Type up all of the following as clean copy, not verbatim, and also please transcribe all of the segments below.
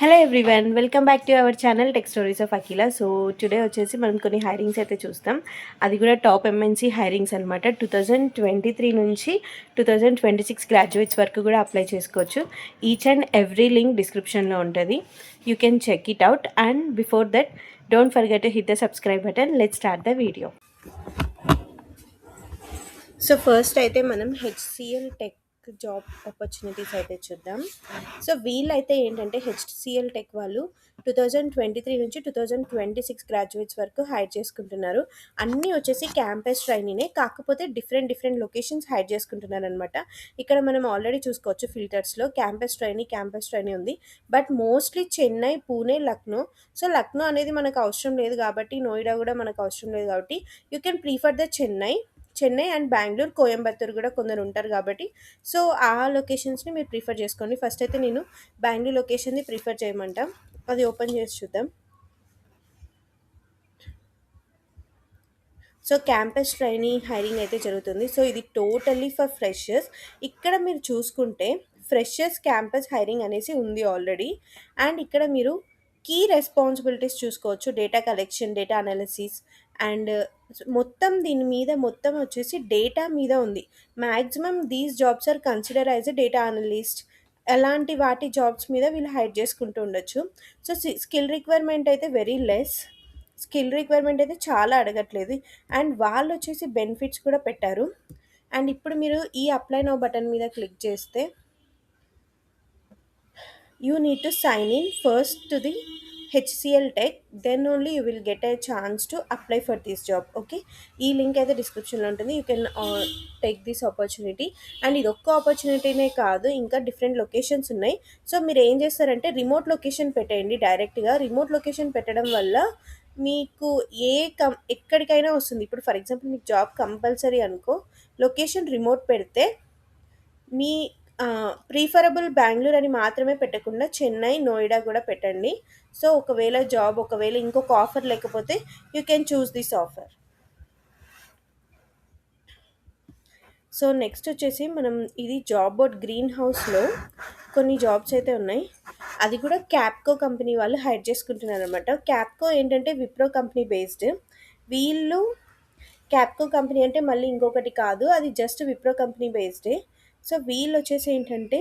Hello everyone, welcome back to our channel tech stories of Akhila. So today వచ్చేసి మనం కొన్ని hirings అయితే చూస్తాం. అది కూడా టాప్ ఎంఎన్సీ హైరింగ్స్ అనమాట. 2023 నుంచి 2026 గ్రాడ్యుయేట్స్ వరకు కూడా అప్లై చేసుకోవచ్చు. ఈచ్ అండ్ ఎవ్రీ లింక్ డిస్క్రిప్షన్లో ఉంటుంది. You can check it out. And before that, don't forget to hit the subscribe button. Let's start the video. So first అయితే మనం హెచ్సిఎల్ టెక్ జాబ్ ఆపర్చునిటీస్ అయితే చూద్దాం. So వీళ్ళైతే ఏంటంటే HCl tech వాళ్ళు 2023 నుంచి 2026 గ్రాడ్యుయేట్స్ వరకు హైర్ చేసుకుంటున్నారు. అన్నీ వచ్చేసి క్యాంపస్ ట్రైనీనే, కాకపోతే డిఫరెంట్ లొకేషన్స్ హైర్ చేసుకుంటున్నారు అనమాట. ఇక్కడ మనం ఆల్రెడీ చూసుకోవచ్చు ఫిల్టర్స్లో క్యాంపస్ ట్రైనీ ఉంది. But mostly Chennai, Pune, Lucknow. So Lucknow అనేది మనకు అవసరం లేదు కాబట్టి, నోయిడా కూడా మనకు అవసరం లేదు కాబట్టి you can prefer the Chennai and Bengaluru, Coimbatore కూడా కొందరు ఉంటారు కాబట్టి సో ఆ లొకేషన్స్ని మీరు ప్రిఫర్ చేసుకోండి. ఫస్ట్ అయితే నేను బెంగళూరు లొకేషన్ని ప్రిఫర్ చేయమంటా. అది ఓపెన్ చేసి చూద్దాం. సో క్యాంపస్ ట్రైనీ హైరింగ్ అయితే జరుగుతుంది. సో ఇది టోటల్లీ ఫర్ ఫ్రెషర్స్. ఇక్కడ మీరు చూసుకుంటే ఫ్రెషర్స్ క్యాంపస్ హైరింగ్ అనేసి ఉంది ఆల్రెడీ. అండ్ ఇక్కడ మీరు కీ రెస్పాన్సిబిలిటీస్ చూసుకోవచ్చు. Data collection, data analysis and మొత్తం వచ్చేసి డేటా మీద ఉంది. Maximum these jobs are consider as a data analyst. అలాంటి వాటి జాబ్స్ మీద వీళ్ళు హైర్ చేసుకుంటూ ఉండొచ్చు. సో స్కిల్ రిక్వైర్మెంట్ అయితే చాలా అడగట్లేదు. అండ్ వాళ్ళు వచ్చేసి బెనిఫిట్స్ కూడా పెట్టారు. అండ్ ఇప్పుడు మీరు ఈ అప్లై నౌ బటన్ మీద క్లిక్ చేస్తే you need to sign in first to the HCL tech, then only you will get a chance to apply for this job. Okay, ఈ లింక్ అయితే డిస్క్రిప్షన్లో ఉంటుంది. You can take this opportunity. And ఇది ఒక్క ఆపర్చునిటీనే కాదు, ఇంకా different locations ఉన్నాయి. So మీరు ఏం చేస్తారంటే రిమోట్ లొకేషన్ పెట్టేయండి. డైరెక్ట్గా రిమోట్ లొకేషన్ పెట్టడం వల్ల మీకు ఎక్కడికైనా వస్తుంది. ఇప్పుడు ఫర్ ఎగ్జాంపుల్ మీకు జాబ్ కంపల్సరీ అనుకో, లొకేషన్ రిమోట్ పెడితే మీ ప్రిఫరబుల్ బెంగళూరు అని మాత్రమే పెట్టకుండా చెన్నై, నోయిడా కూడా పెట్టండి. సో ఒకవేళ ఇంకొక ఆఫర్ లేకపోతే you can choose this offer. So next వచ్చేసి మనం ఇది జాబ్ బోర్డ్ గ్రీన్ హౌస్లో కొన్ని జాబ్స్ అయితే ఉన్నాయి. అది కూడా క్యాప్కో కంపెనీ వాళ్ళు హైర్ చేసుకుంటున్నారు అనమాట. క్యాప్కో ఏంటంటే విప్రో కంపెనీ బేస్డ్. వీళ్ళు క్యాప్కో కంపెనీ అంటే మళ్ళీ ఇంకొకటి కాదు, అది జస్ట్ విప్రో కంపెనీ బేస్డే. సో వీళ్ళు వచ్చేసి ఏంటంటే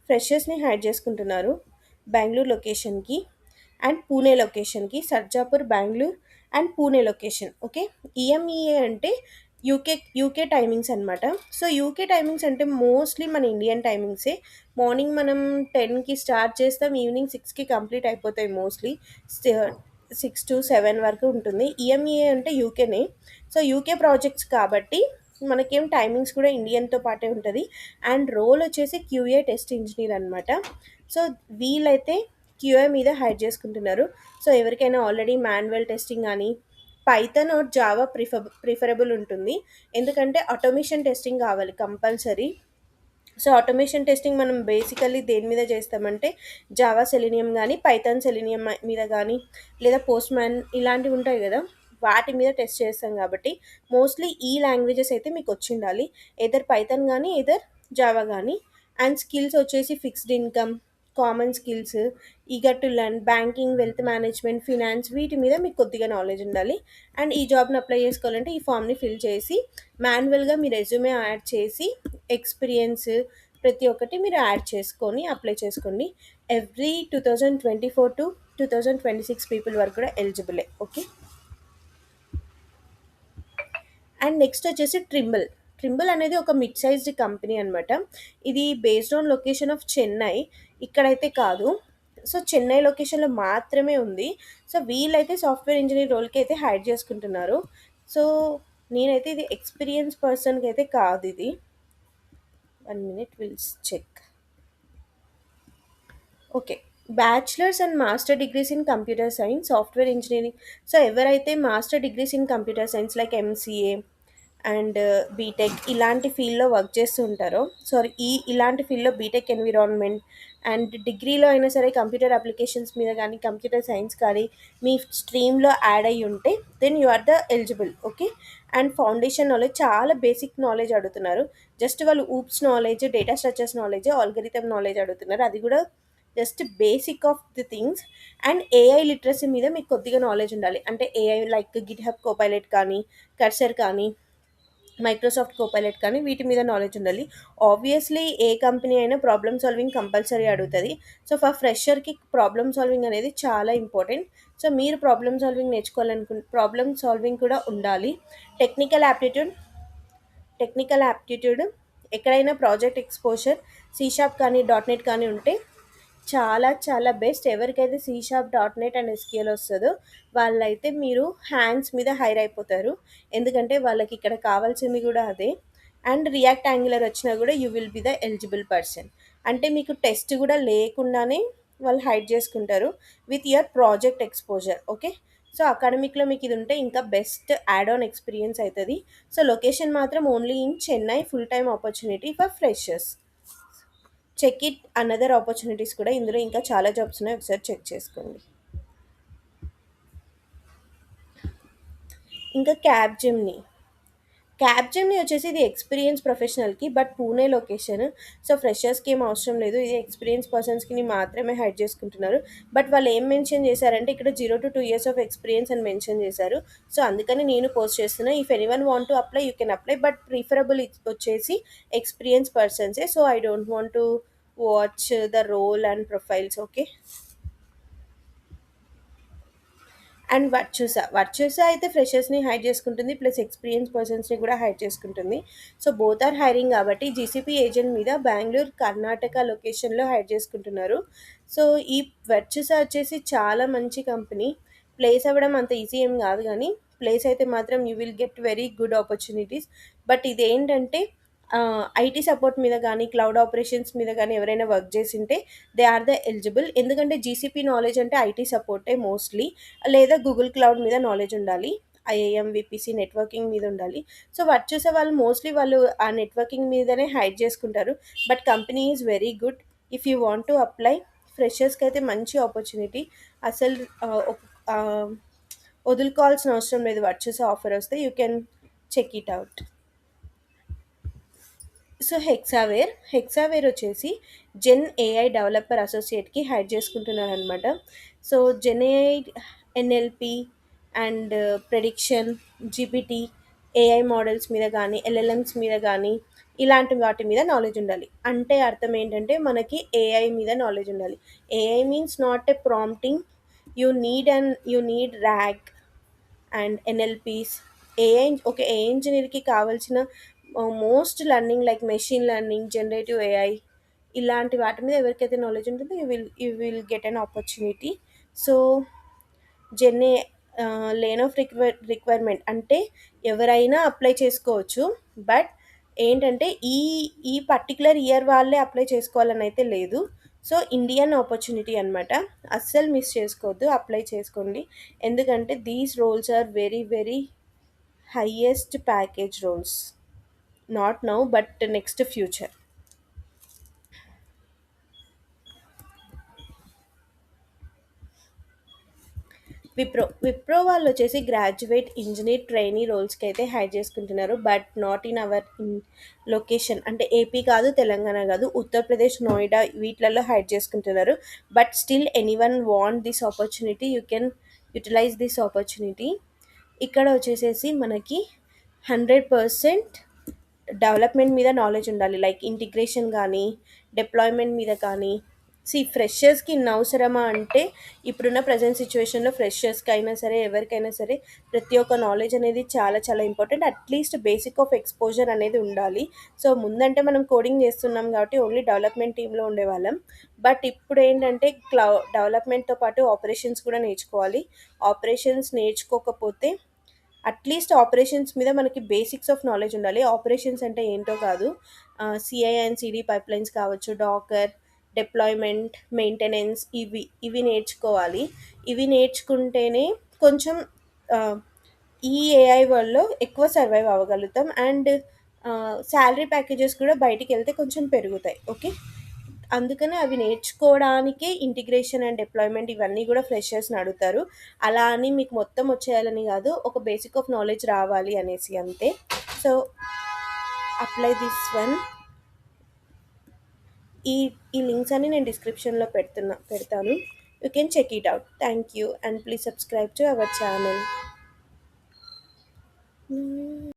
ఫ్రెషర్స్ని హైర్ చేసుకుంటున్నారు బెంగళూరు లొకేషన్కి అండ్ పూణే లొకేషన్కి. Sarjapur, Bengaluru and Pune location. Okay, EMEA అంటే యూకే టైమింగ్స్ అనమాట. సో యూకే టైమింగ్స్ అంటే మోస్ట్లీ మన ఇండియన్ టైమింగ్సే. మార్నింగ్ మనం 10కి స్టార్ట్ చేస్తాం, ఈవినింగ్ 6కి కంప్లీట్ అయిపోతాయి. మోస్ట్లీ 6 to 7 వరకు ఉంటుంది. ఈఎంఈఏ అంటే యూకేనే. సో యూకే ప్రాజెక్ట్స్ కాబట్టి మనకేం టైమింగ్స్ కూడా ఇండియన్తో పాటే ఉంటుంది. అండ్ రోల్ వచ్చేసి క్యూఏ టెస్ట్ ఇంజనీర్ అనమాట. సో వీళ్ళైతే క్యూఏ మీద హైర్ చేసుకుంటున్నారు. సో ఎవరికైనా ఆల్రెడీ మాన్యువల్ టెస్టింగ్ కానీ పైథాన్ ఆర్ జావా ప్రిఫరబుల్ ఉంటుంది. ఎందుకంటే ఆటోమేషన్ టెస్టింగ్ కావాలి కంపల్సరీ. సో ఆటోమేషన్ టెస్టింగ్ మనం బేసికల్లీ దేని మీద చేస్తామంటే జావా సెలీనియం కానీ, పైథాన్ సెలీనియం మీద కానీ, లేదా పోస్ట్ మ్యాన్ ఇలాంటివి ఉంటాయి కదా, వాటి మీద టెస్ట్ చేస్తాం కాబట్టి మోస్ట్లీ ఈ లాంగ్వేజెస్ అయితే మీకు వచ్చి ఉండాలి. ఎదర్ పైథాన్ కానీ, ఎదర్ జావా కానీ. అండ్ స్కిల్స్ వచ్చేసి fixed income, common skills, eager to learn, banking, wealth management, finance, వీటి మీద మీకు కొద్దిగా నాలెడ్జ్ ఉండాలి. అండ్ ఈ జాబ్ని అప్లై చేసుకోవాలంటే ఈ ఫామ్ని ఫిల్ చేసి మాన్యువల్గా మీ రెజ్యూమే యాడ్ చేసి ఎక్స్పీరియన్స్ ప్రతి ఒక్కటి మీరు యాడ్ చేసుకొని అప్లై చేసుకోండి. ఎవ్రీ 2024 to 2026 పీపుల్ వరకు కూడా ఎలిజిబులే. ఓకే, అండ్ నెక్స్ట్ వచ్చేసి ట్రింబుల్ అనేది ఒక మిడ్ సైజ్డ్ కంపెనీ అనమాట. ఇది based on location of Chennai, ఇక్కడైతే కాదు. సో చెన్నై లొకేషన్లో మాత్రమే ఉంది. సో వీళ్ళైతే సాఫ్ట్వేర్ ఇంజనీర్ రోల్కి అయితే హైర్ చేసుకుంటున్నారు. సో నేనైతే ఇది ఎక్స్పీరియన్స్ పర్సన్కి అయితే కాదు. ఇది 1 minute will check. Okay, bachelors and master degrees in computer science, software engineering. So ఎవరైతే master degrees in computer science like MCA and BTech ఇలాంటి ఫీల్డ్లో వర్క్ చేస్తూ ఉంటారో, ఇలాంటి ఫీల్డ్లో బీటెక్ ఎన్విరాన్మెంట్ అండ్ డిగ్రీలో అయినా సరే కంప్యూటర్ అప్లికేషన్స్ మీద కానీ, కంప్యూటర్ సైన్స్ కానీ మీ స్ట్రీమ్లో యాడ్ అయ్యి ఉంటే then you are the eligible. Okay, and foundation knowledge, చాలా బేసిక్ నాలెడ్జ్ అడుగుతున్నారు. జస్ట్ వాళ్ళు OOPs knowledge, data structures knowledge, algorithm knowledge అడుగుతున్నారు. అది కూడా just basic of the things. And AI literacy మీద మీకు కొద్దిగా నాలెడ్జ్ ఉండాలి. అంటే AI like GitHub Copilot కానీ, కర్సర్ కానీ, మైక్రోసాఫ్ట్ కోపైలట్ కానీ వీటి మీద నాలెడ్జ్ ఉండాలి. ఆబ్వియస్లీ ఏ కంపెనీ అయినా ప్రాబ్లమ్ సాల్వింగ్ కంపల్సరీ అడుగుతుంది. సో ఫర్ ఫ్రెషర్కి ప్రాబ్లమ్ సాల్వింగ్ అనేది చాలా ఇంపార్టెంట్. సో మీరు ప్రాబ్లమ్ సాల్వింగ్ కూడా ఉండాలి. టెక్నికల్ యాప్టిట్యూడ్ టెక్నికల్ యాప్టిట్యూడ్ ఎక్కడైనా ప్రాజెక్ట్ ఎక్స్పోజర్, సి షార్ప్ కానీ, డాట్ నెట్ కానీ ఉంటే చాలా చాలా బెస్ట్. ఎవరికైతే C sharp, dot net and SQL వస్తుందో వాళ్ళైతే మీరు హ్యాండ్స్ మీద హైర్ అయిపోతారు. ఎందుకంటే వాళ్ళకి ఇక్కడ కావాల్సింది కూడా అదే. అండ్ రియాక్ట్ యాంగులర్ వచ్చినా కూడా you will be the eligible person. అంటే మీకు టెస్ట్ కూడా లేకుండానే వాళ్ళు హైడ్ చేసుకుంటారు with your project exposure. Okay, so అకాడమిక్లో మీకు ఇది ఉంటే ఇంకా బెస్ట్ యాడ్ ఆన్ ఎక్స్పీరియన్స్ అవుతుంది. సో లొకేషన్ మాత్రం only in Chennai, full time opportunity for freshers. Check it another opportunities కూడా ఇందులో ఇంకా చాలా జాబ్స్ ఉన్నాయి, ఒకసారి చెక్ చేసుకోండి. ఇంకా క్యాబ్ జెమ్ని వచ్చేసి ఇది ఎక్స్పీరియన్స్ ప్రొఫెషనల్కి, బట్ పూణే లొకేషన్. సో ఫ్రెషర్స్కి ఏం అవసరం లేదు, ఇది ఎక్స్పీరియన్స్ పర్సన్స్కి మాత్రమే హైడ్ చేసుకుంటున్నారు. బట్ వాళ్ళు ఏం మెన్షన్ చేశారంటే ఇక్కడ 0 to 2 years ఆఫ్ ఎక్స్పీరియన్స్ అని మెన్షన్ చేశారు. సో అందుకని నేను పోస్ట్ చేస్తున్నా. If anyone want to apply you can apply, but preferable వచ్చేసి ఎక్స్పీరియన్స్ పర్సన్సే. So I don't want to watch the role and profiles. Okay, and Virtusa అయితే ఫ్రెషర్స్ని hide చేసుకుంటుంది, ప్లస్ ఎక్స్పీరియన్స్ పర్సన్స్ని కూడా హైడ్ చేసుకుంటుంది. సో బోత్ ఆర్ హైరింగ్ కాబట్టి GCP agent మీద బెంగళూరు, కర్ణాటక లొకేషన్లో హైడ్ చేసుకుంటున్నారు. సో ఈ వర్చుసా వచ్చేసి చాలా మంచి కంపెనీ. ప్లేస్ అవ్వడం అంత ఈజీ ఏం కాదు, కానీ ప్లేస్ అయితే మాత్రం you will get very good opportunities. But ఇదేంటంటే ఐటీ సపోర్ట్ మీద కానీ, క్లౌడ్ ఆపరేషన్స్ మీద కానీ ఎవరైనా వర్క్ చేసింటే దే ఆర్ ద ఎలిజిబుల్. ఎందుకంటే జీసీపీ నాలెడ్జ్ అంటే ఐటీ సపోర్టే మోస్ట్లీ, లేదా గూగుల్ క్లౌడ్ మీద నాలెడ్జ్ ఉండాలి, ఐఏఎం, విపిసి, నెట్వర్కింగ్ మీద ఉండాలి. సో వర్క్ చూసే వాళ్ళు మోస్ట్లీ వాళ్ళు ఆ నెట్వర్కింగ్ మీదనే హైడ్ చేసుకుంటారు. But company is very good. If you want to apply, ఫ్రెషర్స్కి అయితే మంచి ఆపర్చునిటీ. అసలు ఆ, వదులుకోవాల్సిన అవసరం లేదు. వర్క్ చూసే ఆఫర్ వస్తే you can check it out. So Hexaware వచ్చేసి జెన్ ఏఐ డెవలపర్ అసోసియేట్కి హైర్ చేసుకుంటున్నారు అనమాట. So gen AI, NLP and prediction, GPT, AI models మీద కానీ, ఎల్ఎల్ఎమ్స్ మీద కానీ ఇలాంటి వాటి మీద నాలెడ్జ్ ఉండాలి. అంటే అర్థం ఏంటంటే మనకి ఏఐ మీద నాలెడ్జ్ ఉండాలి. AI means not a prompting. You need RAG and NLPs. ఏ ఇంజనీర్కి కావాల్సిన most learning like machine learning, generative AI ఇలాంటి వాటి మీద ఎవరికైతే నాలెడ్జ్ ఉంటుందో you will get an opportunity. So జెన్ఏ లేన్ ఆఫ్ రిక్వైర్మెంట్ అంటే ఎవరైనా అప్లై చేసుకోవచ్చు. బట్ ఏంటంటే ఈ ఈ పర్టికులర్ ఇయర్ వాళ్ళే అప్లై చేసుకోవాలని అయితే లేదు. సో ఇండియన్ ఆపర్చునిటీ అనమాట. అస్సలు మిస్ చేసుకోవద్దు, అప్లై చేసుకోండి. ఎందుకంటే these roles are very very highest package roles. Not now but next future. Wipro వాళ్ళు వచ్చేసి గ్రాడ్యుయేట్ ఇంజనీర్ ట్రైనీ రోల్స్కి అయితే హైర్ చేసుకుంటున్నారు. But not in our location. అంటే ఏపీ కాదు, తెలంగాణ కాదు, ఉత్తరప్రదేశ్, నోయిడా వీటిలలో హైర్ చేసుకుంటున్నారు. But still anyone want this opportunity, you can utilise this opportunity. ఇక్కడ వచ్చేసేసి మనకి 100% డెవలప్మెంట్ మీద నాలెడ్జ్ ఉండాలి, లైక్ ఇంటిగ్రేషన్ కానీ, డిప్లాయ్మెంట్ మీద కానీ. ఫ్రెషర్స్కి ఇన్ని అవసరమా అంటే ఇప్పుడున్న ప్రజెంట్ సిచ్యువేషన్లో ఫ్రెషర్స్కి అయినా సరే, ఎవరికైనా సరే ప్రతి ఒక్క నాలెడ్జ్ అనేది చాలా చాలా important. At least basic of exposure అనేది ఉండాలి. సో ముందంటే మనం కోడింగ్ చేస్తున్నాం కాబట్టి ఓన్లీ డెవలప్మెంట్ టీంలో ఉండేవాళ్ళం. బట్ ఇప్పుడు ఏంటంటే డెవలప్మెంట్తో పాటు ఆపరేషన్స్ కూడా నేర్చుకోవాలి. ఆపరేషన్స్ నేర్చుకోకపోతే అట్లీస్ట్ ఆపరేషన్స్ మీద మనకి బేసిక్స్ ఆఫ్ నాలెడ్జ్ ఉండాలి. ఆపరేషన్స్ అంటే ఏంటో కాదు, సిఐ అండ్ సిడి పైప్లైన్స్ కావచ్చు, డాకర్, డిప్లాయ్మెంట్, మెయింటెనెన్స్, ఇవి నేర్చుకోవాలి. ఇవి నేర్చుకుంటేనే కొంచెం ఆ, ఈ ఏఐ వరల్డ్లో ఎక్కువ సర్వైవ్ అవ్వగలుగుతాం. అండ్ శాలరీ ప్యాకేజెస్ కూడా బయటికి వెళ్తే కొంచెం పెరుగుతాయి. ఓకే, అందుకనే అవి నేర్చుకోవడానికే ఇంటిగ్రేషన్ అండ్ డిప్లాయ్మెంట్ ఇవన్నీ కూడా ఫ్రెషర్స్ని అడుగుతారు. అలా అని మీకు మొత్తం వచ్చేయాలని కాదు, ఒక బేసిక్ ఆఫ్ నాలెడ్జ్ రావాలి అనేసి అంతే. So apply this one. ఈ ఈ లింక్స్ అన్ని నేను డిస్క్రిప్షన్లో పెడతాను. You can check it out. Thank you and please subscribe to our channel.